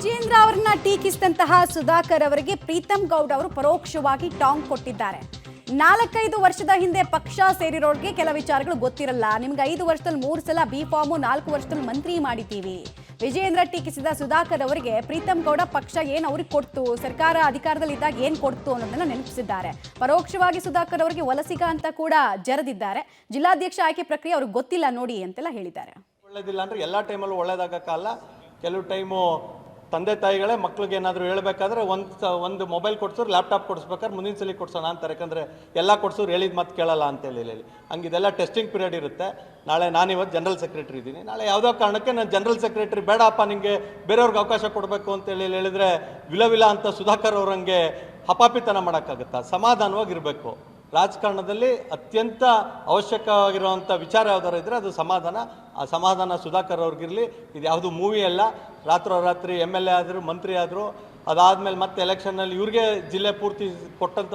ವಿಜೇಂದ್ರ ಅವರನ್ನ ಟೀಕಿಸಿದಂತಹ ಸುಧಾಕರ್ ಅವರಿಗೆ ಪ್ರೀತಮ್ ಗೌಡ್ ಅವರು ಪರೋಕ್ಷವಾಗಿ ಟಾಂಗ್ ಕೊಟ್ಟಿದ್ದಾರೆ. 4-5 ವರ್ಷದ ಹಿಂದೆ ಪಕ್ಷ ಸೇರಿರೋರಿಗೆ ಕೆಲ ವಿಚಾರಗಳು ಗೊತ್ತಿರಲ್ಲ. ನಿಮ್ಗೆ 5 ವರ್ಷದಲ್ಲಿ 3 ಸಲ ಬಿ ಫಾರ್ಮು, 4 ವರ್ಷದಲ್ಲಿ ಮಂತ್ರಿ ಮಾಡಿದ್ದೀವಿ. ವಿಜೇಂದ್ರ ಟೀಕಿಸಿದ ಸುಧಾಕರ್ ಅವರಿಗೆ ಪ್ರೀತಮ್ ಗೌಡ ಪಕ್ಷ ಏನು ಅವ್ರಿಗೆ ಕೊಡ್ತು, ಸರ್ಕಾರ ಅಧಿಕಾರದಲ್ಲಿ ಇದ್ದಾಗ ಏನು ಕೊಡ್ತು ಅನ್ನೋದನ್ನ ನೆನಪಿಸಿದ್ದಾರೆ. ಪರೋಕ್ಷವಾಗಿ ಸುಧಾಕರ್ ಅವರಿಗೆ ವಲಸಿಗ ಅಂತ ಕೂಡ ಜರೆದಿದ್ದಾರೆ. ಜಿಲ್ಲಾಧ್ಯಕ್ಷ ಆಯ್ಕೆ ಪ್ರಕ್ರಿಯೆ ಅವ್ರಿಗೆ ಗೊತ್ತಿಲ್ಲ ನೋಡಿ ಅಂತೆಲ್ಲ ಹೇಳಿದ್ದಾರೆ. ಒಳ್ಳೇದಿಲ್ಲ ಅಂದ್ರೆ ಎಲ್ಲ ಟೈಮಲ್ಲೂ ಒಳ್ಳೇದಾಗಕ್ಕಲ್ಲ. ಕೆಲವು ಟೈಮು ತಂದೆ ತಾಯಿಗಳೇ ಮಕ್ಳಿಗೆ ಏನಾದರೂ ಹೇಳ್ಬೇಕಾದ್ರೆ ಒಂದು ಮೊಬೈಲ್ ಕೊಡ್ಸೋರು ಲ್ಯಾಪ್ಟಾಪ್ ಕೊಡಿಸ್ಬೇಕಾದ್ರೆ ಮುಂದಿನ ಸಲ ಕೊಡ್ಸೋಣ ಅಂತಾರೆ. ಯಾಕಂದರೆ ಎಲ್ಲ ಕೊಡ್ಸೋರು ಹೇಳಿದ ಮತ್ತೆ ಕೇಳಲ್ಲ ಅಂತೇಳಿ ಹಂಗೆ ಇದೆಲ್ಲ ಟೆಸ್ಟಿಂಗ್ ಪೀರಿಯಡ್ ಇರುತ್ತೆ. ನಾಳೆ ನಾನಿವತ್ತು ಜನರಲ್ ಸೆಕ್ರೆಟರಿ ಇದ್ದೀನಿ, ನಾಳೆ ಯಾವುದೋ ಕಾರಣಕ್ಕೆ ನಾನು ಜನರಲ್ ಸೆಕ್ರೆಟರಿ ಬೇಡಪ್ಪ ನಿಮಗೆ ಬೇರೆಯವ್ರಿಗೆ ಅವಕಾಶ ಕೊಡಬೇಕು ಅಂತೇಳಿ ಹೇಳಿದರೆ ವಿಲ ಅಂತ ಸುಧಾಕರ್ ಅವ್ರಂಗೆ ಹಪಾಪಿತನ ಮಾಡೋಕ್ಕಾಗುತ್ತಾ? ಸಮಾಧಾನವಾಗಿರಬೇಕು. ರಾಜಕಾರಣದಲ್ಲಿ ಅತ್ಯಂತ ಅವಶ್ಯಕವಾಗಿರುವಂಥ ವಿಚಾರ ಯಾವ್ದಾರು ಇದ್ದರೆ ಅದು ಸಮಾಧಾನ. ಆ ಸಮಾಧಾನ ಸುಧಾಕರ್ ಅವ್ರಿಗಿರಲಿ. ಇದು ಯಾವುದು ಮೂವಿ ಅಲ್ಲ. ರಾತ್ರೋರಾತ್ರಿ MLA ಆದರು, ಮಂತ್ರಿ ಆದರು, ಅದಾದಮೇಲೆ ಮತ್ತೆ ಎಲೆಕ್ಷನ್ನಲ್ಲಿ ಇವ್ರಿಗೆ ಜಿಲ್ಲೆ ಪೂರ್ತಿ ಕೊಟ್ಟಂಥ